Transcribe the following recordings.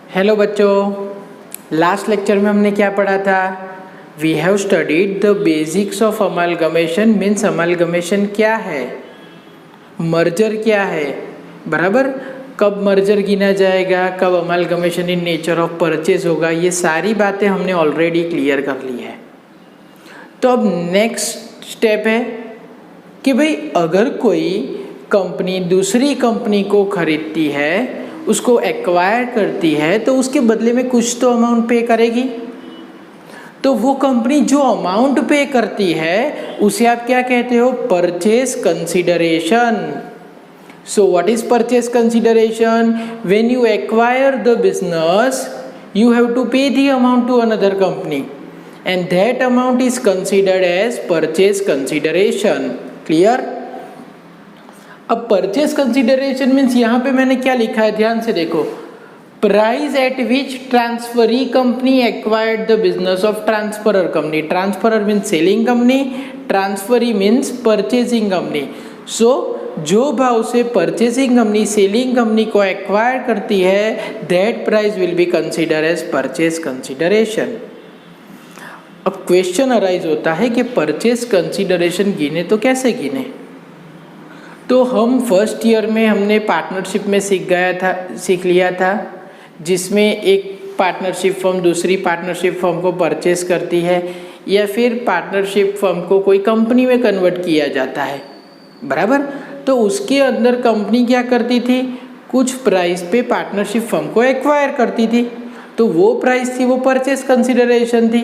Hello बच्चों, last lecture में हमने क्या पढ़ा था? We have studied the basics of amalgamation. Means amalgamation क्या है, मर्जर क्या है, बराबर, कब मर्जर गिना जाएगा, कब amalgamation in nature of purchase होगा, ये सारी बातें हमने ऑलरेडी क्लियर कर ली है। तो अब नेक्स्ट स्टेप है कि भाई अगर कोई कंपनी दूसरी कंपनी को खरीदती है, उसको एक्वायर करती है, तो उसके बदले में कुछ तो अमाउंट पे करेगी। तो वो कंपनी जो अमाउंट पे करती है उसे आप क्या कहते हो? Purchase consideration. So what is purchase consideration? When you acquire the business you have to pay the amount to another company and that amount is considered as purchase consideration. Clear? अब purchase consideration means यहाँ पे मैंने क्या लिखा है, ध्यान से देखो। Price at which transferee company acquired the business of transferor company. Transferor means selling company, transferee means purchasing company. So जो भाव से परचेजिंग कंपनी सेलिंग कंपनी को एक्वायर करती है, that price will be consider as purchase consideration. अब question arise होता है कि परचेज कंसिडरेशन गिने तो कैसे गिने? तो हम फर्स्ट ईयर में हमने पार्टनरशिप में सीख लिया था, जिसमें एक पार्टनरशिप फर्म दूसरी पार्टनरशिप फर्म को परचेस करती है, या फिर पार्टनरशिप फर्म को कोई कंपनी में कन्वर्ट किया जाता है, बराबर। तो उसके अंदर कंपनी क्या करती थी? कुछ प्राइस पे पार्टनरशिप फर्म को एक्वायर करती थी, तो वो प्राइस थी, वो परचेस कंसिडरेशन थी।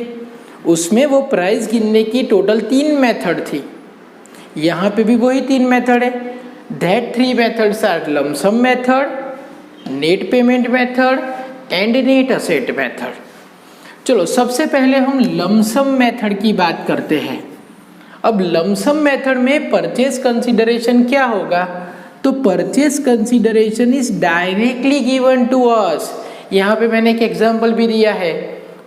उसमें वो प्राइस गिनने की टोटल 3 मेथड थी। यहाँ पे भी वही 3 मेथड है। That 3 methods are lump sum method, net payment method and net asset method. चलो सबसे पहले हम लमसम मेथड की बात करते हैं। अब लमसम मेथड में परचेज कंसिडरेशन क्या होगा? तो purchase consideration is directly given to us. यहाँ पे मैंने एक एग्जांपल भी दिया है।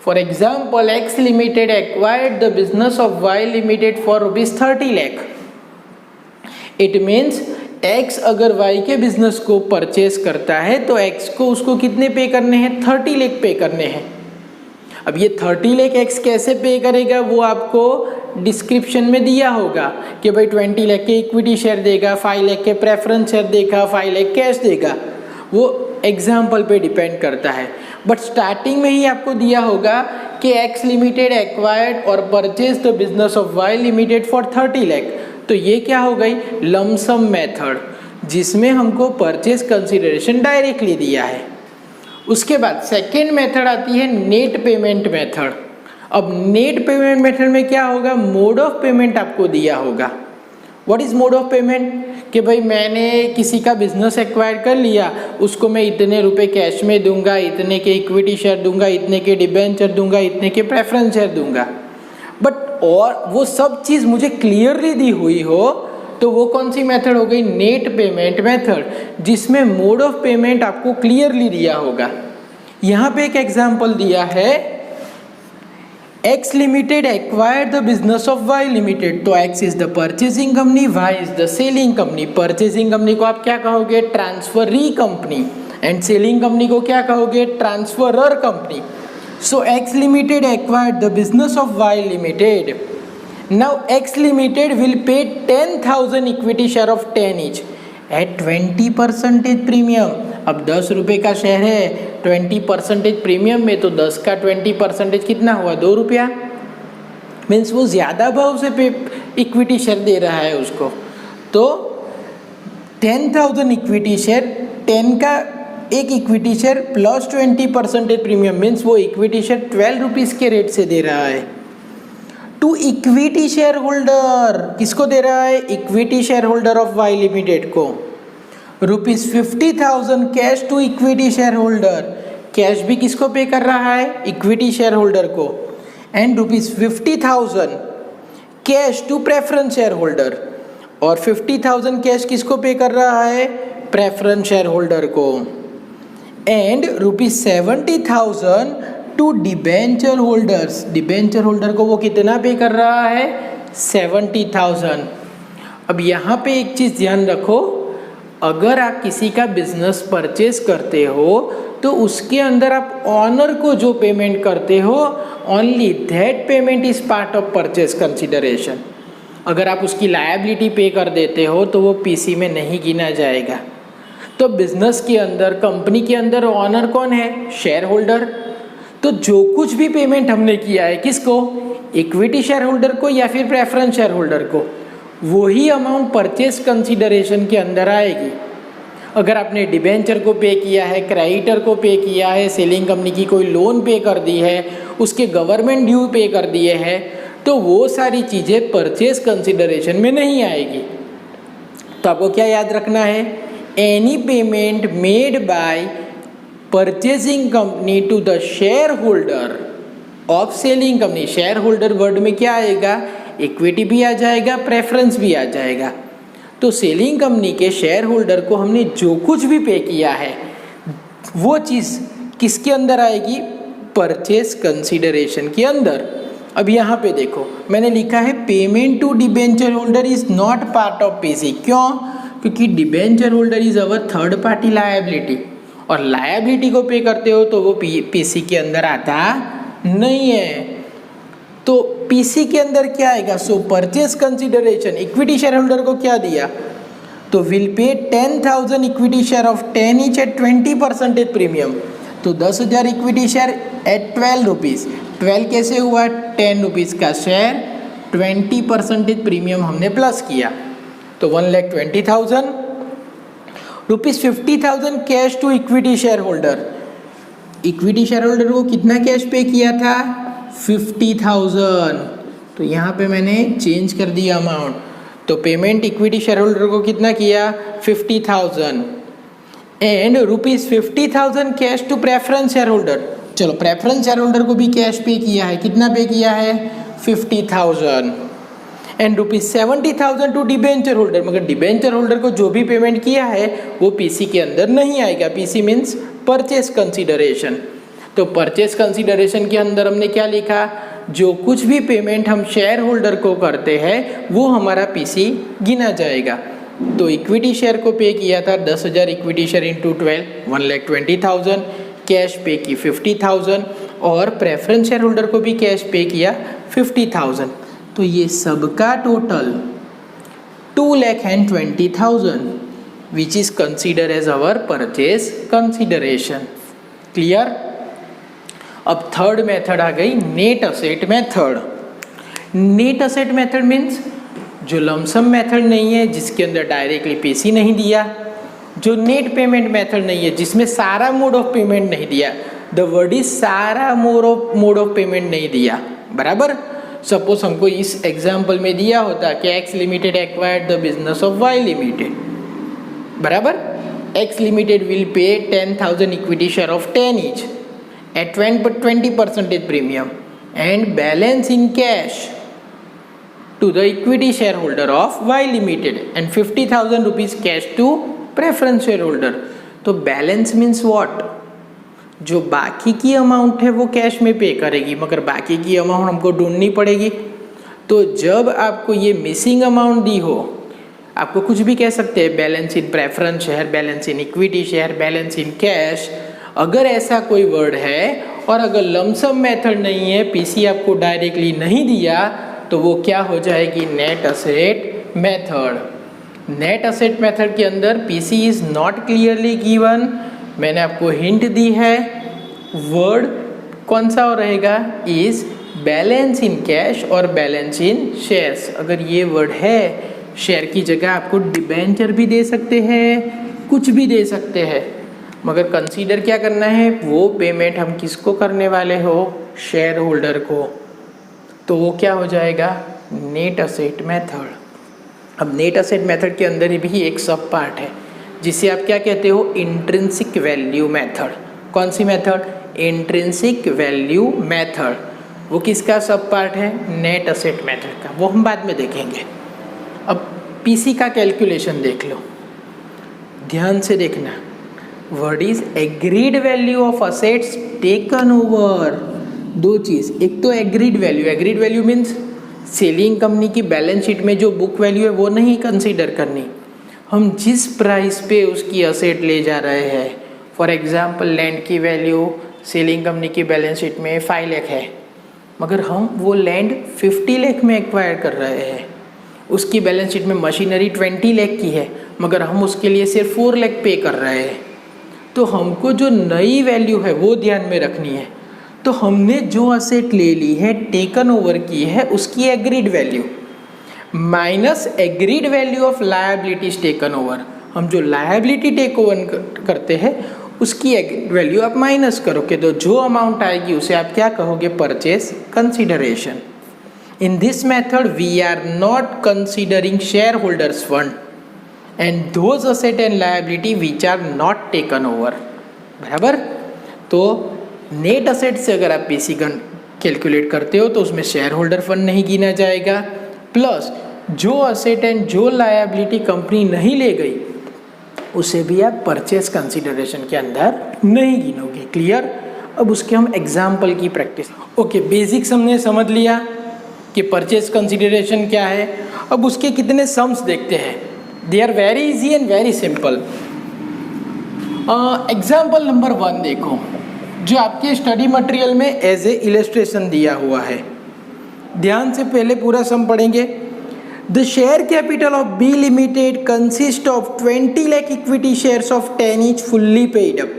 For example, X limited acquired the business of Y limited for ₹30 lakh. It means X अगर वाई के बिजनेस को परचेज करता है तो एक्स को उसको कितने पे करने हैं? 30 लाख पे करने हैं। अब ये 30 लाख एक्स कैसे पे करेगा वो आपको डिस्क्रिप्शन में दिया होगा कि भाई 20 लाख के इक्विटी शेयर देगा, 5 लाख के प्रेफरेंस शेयर देगा, 5 लाख कैश देगा। वो एग्जाम्पल पे डिपेंड करता है, बट स्टार्टिंग में ही आपको दिया होगा कि एक्स लिमिटेड एक्वायर्ड और purchase the business of Y limited for 30 lakh. तो ये क्या हो गई? लमसम मेथड, जिसमें हमको परचेज कंसिडरेशन डायरेक्टली दिया है। उसके बाद सेकेंड मेथड आती है नेट पेमेंट मेथड। अब नेट पेमेंट मेथड में क्या होगा? मोड ऑफ पेमेंट आपको दिया होगा। What is mode of payment? कि भाई मैंने किसी का बिजनेस एक्वायर कर लिया, उसको मैं इतने रुपए कैश में दूंगा, इतने के इक्विटी शेयर दूंगा, इतने के डिबेंचर दूंगा, इतने के प्रेफरेंस शेयर दूंगा। बट और वो सब चीज़ मुझे क्लियरली दी हुई हो, तो वो कौन सी मेथड हो गई? नेट पेमेंट मेथड, जिसमें मोड ऑफ पेमेंट आपको क्लियरली दिया होगा। यहाँ पे एक एग्जांपल दिया है, X limited acquired the business of Y limited. तो X is the purchasing company, Y is the selling company. Purchasing company को आप क्या कहोगे? Transferee company. And selling company को क्या कहोगे? Transferor company. So X Limited acquired the business of Y Limited. Now X Limited will pay 10,000 equity share of 10 each at 20% premium. अब 10 रुपये का शेयर है, 20% प्रीमियम में, तो 10 का 20% कितना हुआ? 2 रुपया। मीन्स वो ज़्यादा भाव से पे इक्विटी शेयर दे रहा है उसको। तो 10,000 इक्विटी शेयर, 10 का एक equity share plus 20% premium, means वो इक्विटी शेयर 12 रुपीज़ के रेट से दे रहा है टू इक्विटी शेयर होल्डर। किसको दे रहा है? Equity share holder of Y limited को। ₹50,000 cash to equity share holder. Cash भी किसको पे कर रहा है? इक्विटी शेयर होल्डर को। And ₹50,000 cash to preference share holder. और 50,000 कैश किसको पे कर रहा है? प्रेफरेंस शेयर होल्डर को। And ₹70,000 to debenture holders. Debenture holder को वो कितना पे कर रहा है? 70,000। अब यहाँ पे एक चीज़ ध्यान रखो, अगर आप किसी का बिजनेस परचेज करते हो तो उसके अंदर आप ऑनर को जो पेमेंट करते हो, only that payment is part of purchase consideration. अगर आप उसकी लायबिलिटी पे कर देते हो तो वो पीसी में नहीं गिना जाएगा। तो बिजनेस के अंदर, कंपनी के अंदर ऑनर कौन है? Share holder. तो जो कुछ भी पेमेंट हमने किया है, किसको? इक्विटी शेयर होल्डर को या फिर प्रेफरेंस शेयर होल्डर को, वही अमाउंट परचेज कंसिडरेशन के अंदर आएगी। अगर आपने डिबेंचर को पे किया है, क्रेडिटर को पे किया है, सेलिंग कंपनी की कोई लोन पे कर दी है, उसके गवर्नमेंट ड्यू पे कर दिए हैं, तो वो सारी चीज़ें परचेज कंसिडरेशन में नहीं आएगी। तो आपको क्या याद रखना है? Any payment made by purchasing company to the share holder of selling company. Share holder word में क्या आएगा? इक्विटी भी आ जाएगा, प्रेफरेंस भी आ जाएगा। तो सेलिंग कंपनी के शेयर होल्डर को हमने जो कुछ भी पे किया है, वो चीज़ किसके अंदर आएगी? परचेज कंसिडरेशन के अंदर। अब यहाँ पे देखो, मैंने लिखा है payment to debenture holder is not part of PC. क्यों? क्योंकि debenture holder is our third party liability, और लायबिलिटी को पे करते हो तो वो पीसी के अंदर आता नहीं है। तो पीसी के अंदर क्या आएगा? सो purchase consideration, equity share holder को क्या दिया? तो will pay 10,000 equity share of 10 each eight 20% premium. तो 10,000 इक्विटी शेयर एट 12 रुपीज़। 12 कैसे हुआ? 10 रुपीज़ का शेयर, 20% प्रीमियम हमने प्लस किया, तो 1,20,000 rupees. 50,000 cash to equity share holder. Equity share holder को कितना कैश पे किया था? 50,000। तो यहाँ पे मैंने चेंज कर दिया अमाउंट। तो पेमेंट इक्विटी शेयर होल्डर को कितना किया? 50,000 and ₹50,000 cash to preference share holder. चलो, प्रेफरेंस शेयर होल्डर को भी कैश पे किया है। कितना पे किया है? 50,000 एंड ₹70,000 टू डिबेंचर होल्डर। मगर डिबेंचर होल्डर को जो भी पेमेंट किया है वो पीसी के अंदर नहीं आएगा। PC means purchase consideration. तो परचेज कंसिडरेशन के अंदर हमने क्या लिखा? जो कुछ भी पेमेंट हम शेयर होल्डर को करते हैं वो हमारा पीसी गिना जाएगा। तो इक्विटी शेयर को पे किया था 10,000 इक्विटी शेयर इंटू 12, 1,20,000। कैश पे की 50,000 और प्रेफरेंस शेयर होल्डर को भी कैश पे किया 50,000। तो ये सबका total 2,20,000 which is consider as our purchase consideration. Clear? अब थर्ड मेथड आ गई, net asset method. Net asset method means जो लमसम मेथड नहीं है, जिसके अंदर डायरेक्टली पीसी नहीं दिया, जो नेट पेमेंट मेथड नहीं है, जिसमें सारा मोड ऑफ पेमेंट नहीं दिया। द वर्ड इज सारा मोड ऑफ पेमेंट नहीं दिया, बराबर। सपोज हमको इस एग्जाम्पल में दिया होता कि X limited acquired the business of Y limited, बराबर। X limited will pay 10,000 equity share of 10 each at 20% premium and balance in cash to the equity shareholder of Y Limited and 50,000 rupees cash to preference shareholder। तो balance means what? जो बाकी की amount है वो cash में पे करेगी, मगर बाकी की अमाउंट हमको ढूंढनी पड़ेगी। तो जब आपको ये मिसिंग अमाउंट दी हो, आपको कुछ भी कह सकते हैं, balance in preference share, balance in equity share, balance in cash. अगर ऐसा कोई वर्ड है और अगर लमसम मेथड नहीं है, पीसी आपको डायरेक्टली नहीं दिया, तो वो क्या हो जाएगी? Net asset method. Net asset method के अंदर PC is not clearly given. मैंने आपको हिंट दी है। वर्ड कौन सा रहेगा? इज बैलेंस इन कैश और बैलेंस इन शेयर्स। अगर ये वर्ड है, शेयर की जगह आपको डिबेंचर भी दे सकते हैं, कुछ भी दे सकते हैं, मगर कंसीडर क्या करना है? वो पेमेंट हम किसको करने वाले हो? शेयर होल्डर को। तो वो क्या हो जाएगा? Net asset method. अब नेट असेट मेथड के अंदर ही भी एक सब पार्ट है जिसे आप क्या कहते हो? Intrinsic value method. कौन सी मेथड? Intrinsic value method. वो किसका सब पार्ट है? नेट असेट मेथड का। वो हम बाद में देखेंगे। अब पीसी का कैलकुलेशन देख लो, ध्यान से देखना। Word is agreed value of assets taken over. दो चीज़, एक तो agreed value. Agreed value means selling company की बैलेंस शीट में जो बुक वैल्यू है वो नहीं कंसीडर करनी। हम जिस प्राइस पे उसकी असेट ले जा रहे हैं फॉर एग्जांपल लैंड की वैल्यू सेलिंग कंपनी की बैलेंस शीट में 5 लाख है, मगर हम वो लैंड 50 लाख में एक्वायर कर रहे हैं। उसकी बैलेंस शीट में मशीनरी 20 लाख की है, मगर हम उसके लिए सिर्फ 4 लाख पे कर रहे हैं। तो हमको जो नई वैल्यू है वो ध्यान में रखनी है। तो हमने जो असेट ले ली है, टेकन ओवर की है, उसकी agreed value minus agreed value of liabilities taken over. हम जो लायबिलिटी टेक ओवर करते हैं उसकी वैल्यू आप माइनस करोगे तो जो अमाउंट आएगी उसे आप क्या कहोगे? Purchase consideration. In this method we are not considering share holders fund and those asset and liability which are not taken over. बराबर? तो नेट असेट से अगर आप पीसी कैलकुलेट करते हो तो उसमें शेयर होल्डर फंड नहीं गिना जाएगा, प्लस जो असेट एंड जो लायबिलिटी कंपनी नहीं ले गई उसे भी आप परचेज कंसिडरेशन के अंदर नहीं गिनोगे। क्लियर? अब उसके हम एग्जाम्पल की प्रैक्टिस। ओके, बेसिक्स हमने समझ लिया कि परचेज कंसिडरेशन क्या है। अब उसके कितने सम्स देखते हैं। They are very easy and very simple. Example number 1 देखो, जो आपके स्टडी मटेरियल में एज ए इलस्ट्रेशन दिया हुआ है। ध्यान से पहले पूरा सम पढ़ेंगे। The share capital of B limited consist of 20 lakh equity shares of 10 each fully paid up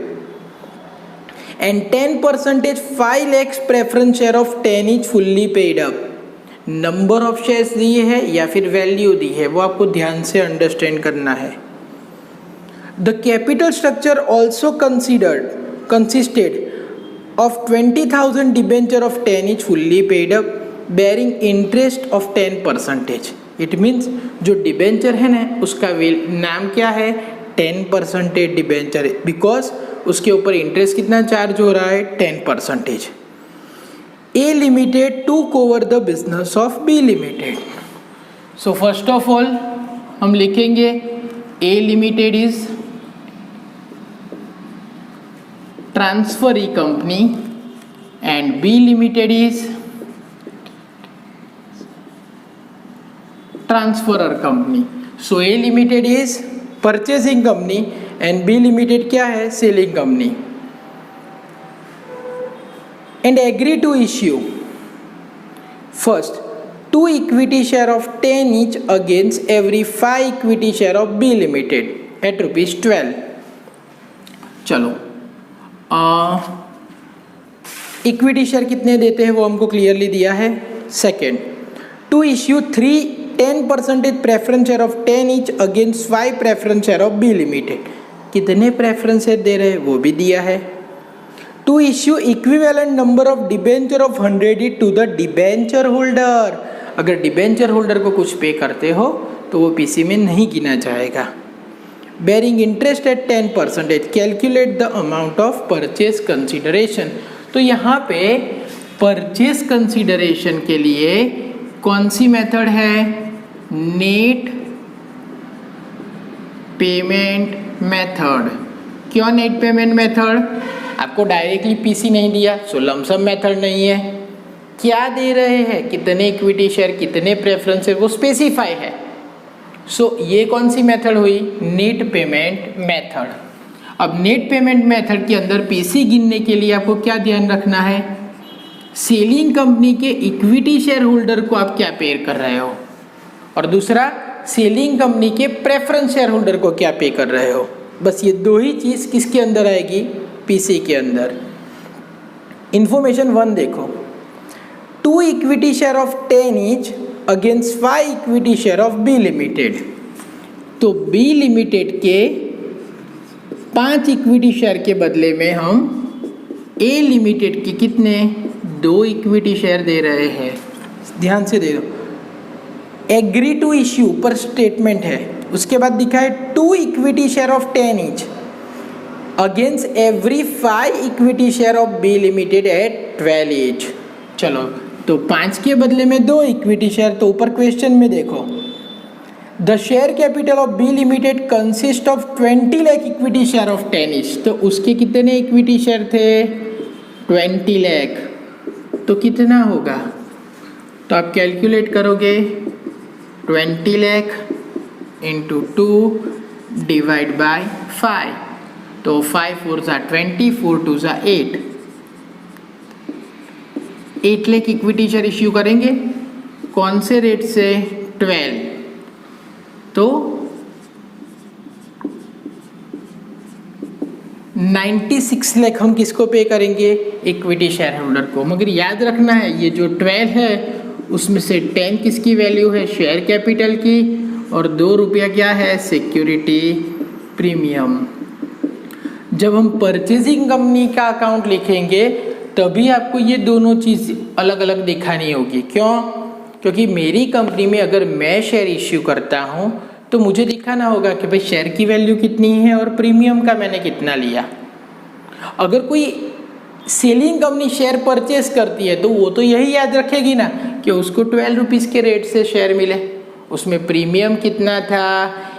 and 10% 5 lakhs preference share of 10 each fully paid up. Number of shares दिए है या फिर वैल्यू दी है वो आपको ध्यान से अंडरस्टैंड करना है। The capital structure also consisted of 20,000 debenture of 10 each fully paid up bearing interest of 10%। It means जो डिबेंचर है ना उसका नाम क्या है? 10% डिबेंचर, बिकॉज उसके ऊपर इंटरेस्ट कितना चार्ज हो रहा है? 10%। A limited to cover the business of B limited. So first of all हम लिखेंगे A limited is transferee company and B limited is transferor company. So A limited is purchasing company and B limited क्या है? selling company. And agree to issue first 2 equity share of 10 each against every 5 equity share of B limited at ₹12। चलो equity share कितने देते हैं वो हमको clearly दिया है। Second, to issue 10% preference share of 10 each against 5 preference share of B limited. कितने preference share दे रहे हैं वो भी दिया है। To issue equivalent number of debenture of 100 to the debenture holder. अगर डिबेंचर होल्डर को कुछ पे करते हो तो वो पीसी में नहीं गिना जाएगा। Bearing interest eight 10%, calculate the amount of purchase consideration. तो यहाँ पे परचेज कंसिडरेशन के लिए कौन सी मेथड है? Net payment method. क्यों नेट पेमेंट मेथड? आपको डायरेक्टली पीसी नहीं दिया, सो लमसम मेथड नहीं है। क्या दे रहे हैं? कितने इक्विटी शेयर, कितने प्रेफरेंस शेयर, वो स्पेसिफाई है। सो ये कौन सी मेथड हुई? Net payment method. अब नेट पेमेंट मेथड के अंदर पीसी गिनने के लिए आपको क्या ध्यान रखना है? सेलिंग कंपनी के इक्विटी शेयर होल्डर को आप क्या पे कर रहे हो, और दूसरा सेलिंग कंपनी के प्रेफरेंस शेयर होल्डर को क्या पे कर रहे हो। बस ये दो ही चीज़ किसके अंदर आएगी? पीसी के अंदर। इंफॉर्मेशन 1 देखो, 2 equity share of 10 each against 5 equity share of B limited. तो बी लिमिटेड के 5 इक्विटी शेयर के बदले में हम ए लिमिटेड के कितने? 2 इक्विटी शेयर दे रहे हैं। ध्यान से दे दो। एग्री टू इश्यू पर स्टेटमेंट है, उसके बाद दिखा है 2 equity share of 10 each against every 5 equity share of B limited at 12 each। चलो, तो 5 के बदले में 2 इक्विटी शेयर। तो ऊपर क्वेश्चन में देखो, the share capital of B limited consist of 20 lakh equity share of 10 each। तो उसके कितने इक्विटी शेयर थे? 20 लाख। तो कितना होगा? तो आप कैलकुलेट करोगे 20 लाख इंटू 2 डिवाइड बाय 5। तो 5 4 ज़ा 20, 4 2 ज़ा 8, 8 लाख इक्विटी शेयर इश्यू करेंगे। कौन से रेट से? 12। तो 96 लाख हम किसको पे करेंगे? इक्विटी शेयर होल्डर को। मगर याद रखना है ये जो 12 है उसमें से 10 किसकी वैल्यू है? शेयर कैपिटल की, और 2 रुपया क्या है? Security premium. जब हम परचेजिंग कंपनी का अकाउंट लिखेंगे तभी आपको ये दोनों चीज़ अलग अलग दिखानी होगी। क्यों? क्योंकि मेरी कंपनी में अगर मैं शेयर इश्यू करता हूँ तो मुझे दिखाना होगा कि भाई शेयर की वैल्यू कितनी है और प्रीमियम का मैंने कितना लिया। अगर कोई सेलिंग कंपनी शेयर परचेस करती है तो वो तो यही याद रखेगी ना कि उसको 12 रुपीज़ के रेट से शेयर मिले, उसमें प्रीमियम कितना था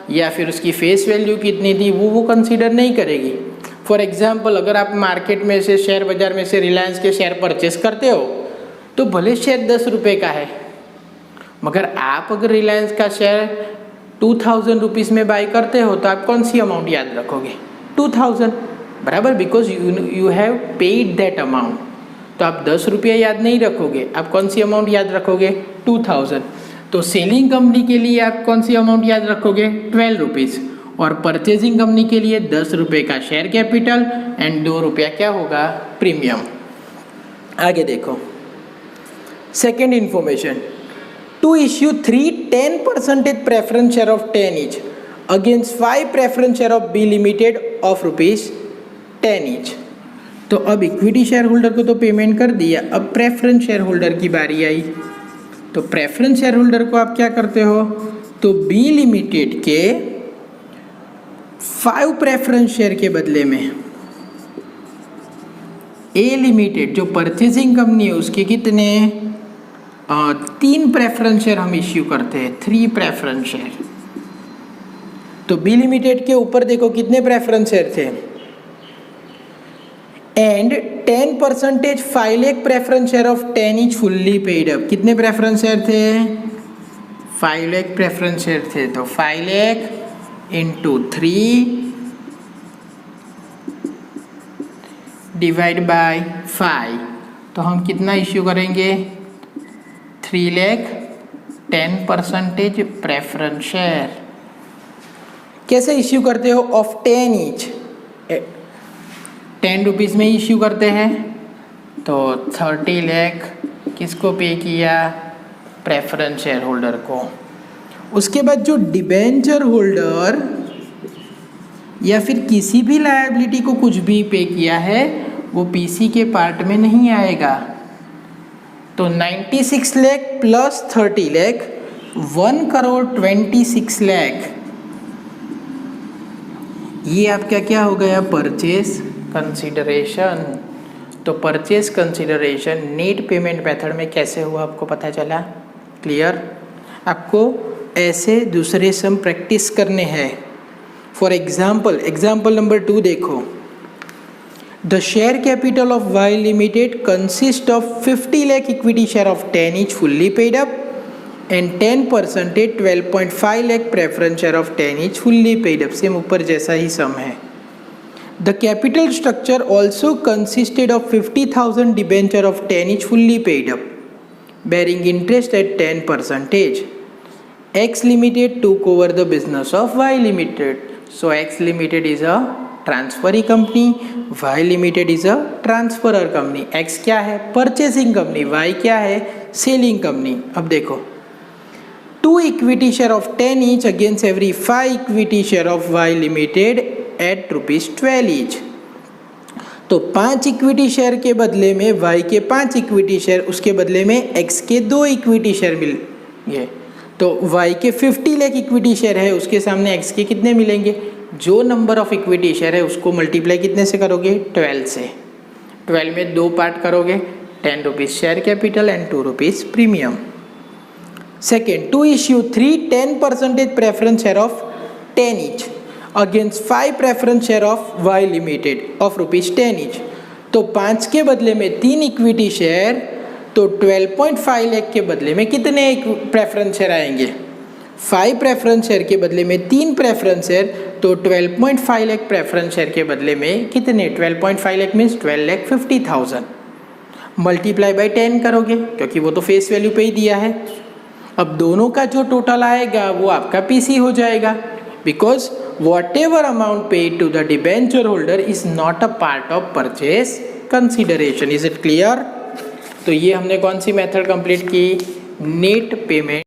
या फिर उसकी फेस वैल्यू कितनी थी वो कंसीडर नहीं करेगी। फॉर एग्जाम्पल, अगर आप मार्केट में से शेयर बाजार में से रिलायंस के शेयर परचेस करते हो तो भले शेयर 10 रुपये का है, मगर आप अगर रिलायंस का शेयर 2000 रुपीज़ में बाई करते हो तो आप कौन सी अमाउंट याद रखोगे? 2000, बराबर, because you have paid that amount. तो आप 10 रुपये याद नहीं रखोगे, आप कौन सी अमाउंट याद रखोगे? 2000। तो सेलिंग कंपनी के लिए आप कौन सी अमाउंट याद रखोगे? 12 रुपीज़। और परचेजिंग कंपनी के लिए 10 रुपये का शेयर कैपिटल एंड 2 रुपया क्या होगा? प्रीमियम। आगे देखो, second information, to issue 3 10% preference share of 10 each against 5 preference share of B Limited of rupees 10 each। तो अब इक्विटी शेयर होल्डर को तो पेमेंट कर दिया, अब प्रेफरेंस शेयर होल्डर की बारी आई। तो प्रेफरेंस शेयर होल्डर को आप क्या करते हो? तो बी लिमिटेड के 5 प्रेफरेंस शेयर के बदले में ए लिमिटेड जो परचेजिंग कंपनी है उसके कितने? 3 प्रेफरेंस शेयर हम इश्यू करते हैं, 3 प्रेफरेंस शेयर। तो बी लिमिटेड के ऊपर देखो कितने प्रेफरेंस शेयर थे, and 10% 5 lakh preference share of 10 etch fully paid up. कितने प्रेफरेंस शेयर थे? 5 लाख प्रेफरेंस शेयर थे। तो 5 लाख इंटू 3 डिवाइड बाय 5, तो हम कितना इश्यू करेंगे? 3 लाख 10% प्रेफरेंस शेयर। कैसे इश्यू करते हो? ऑफ 10 ईच, 10 रुपीज़ में इश्यू करते हैं। तो 30 लाख किसको पे किया? प्रेफरेंस शेयर होल्डर को। उसके बाद जो डिबेंचर होल्डर या फिर किसी भी लायबिलिटी को कुछ भी पे किया है वो पीसी के पार्ट में नहीं आएगा। तो 96 लाख प्लस 30 लाख 1,26 लाख, ये आपका क्या हो गया? Purchase consideration. तो purchase consideration net payment method में कैसे हुआ आपको पता चला? क्लियर? आपको ऐसे दूसरे सम प्रैक्टिस करने हैं। फॉर एग्जाम्पल नंबर 2 देखो, the share capital of Y limited consist of 50 lakh equity share of 10 each fully paid up and 10% 12.5 lakh preference share of 10 each fully paid up. Same ऊपर जैसा ही सम है। The capital structure also consisted of 50,000 debenture of 10 each fully paid up bearing interest at 10%. X Limited took over the business of Y Limited. So X Limited is a transferee company, Y Limited is a transferor company. X क्या है? Purchasing company, Y क्या है? Selling company. अब देखो, 2 equity share of 10 each against every 5 equity share of Y Limited at ₹12 each. तो 5 equity share के बदले में Y के 5 इक्विटी शेयर, उसके बदले में X के 2 इक्विटी शेयर मिलेंगे। तो Y के 50 लाख इक्विटी शेयर है, उसके सामने X के कितने मिलेंगे? जो नंबर ऑफ इक्विटी शेयर है उसको मल्टीप्लाई कितने से करोगे? 12 से। 12 में 2 पार्ट करोगे, 10 rupees share capital and 2 rupees premium. Second, to issue 3 10% preference share of 10 each against 5 preference share of Y limited of ₹10 each। तो 5 के बदले में 3 इक्विटी शेयर, तो 12.5 लाख के बदले में कितने प्रेफरेंस शेयर आएंगे? 5 प्रेफरेंस शेयर के बदले में 3 प्रेफरेंस शेयर, तो 12.5 लाख प्रेफरेंस शेयर के बदले में कितने? 12.5 लाख मीन्स 12,50,000 मल्टीप्लाई बाई 10 करोगे क्योंकि वो तो फेस वैल्यू पे ही दिया है। अब दोनों का जो टोटल आएगा वो आपका पीसी हो जाएगा, because whatever amount paid to the debenture holder is not a part of purchase consideration. Is it clear? तो ये हमने कौन सी मेथड कंप्लीट की? Net payment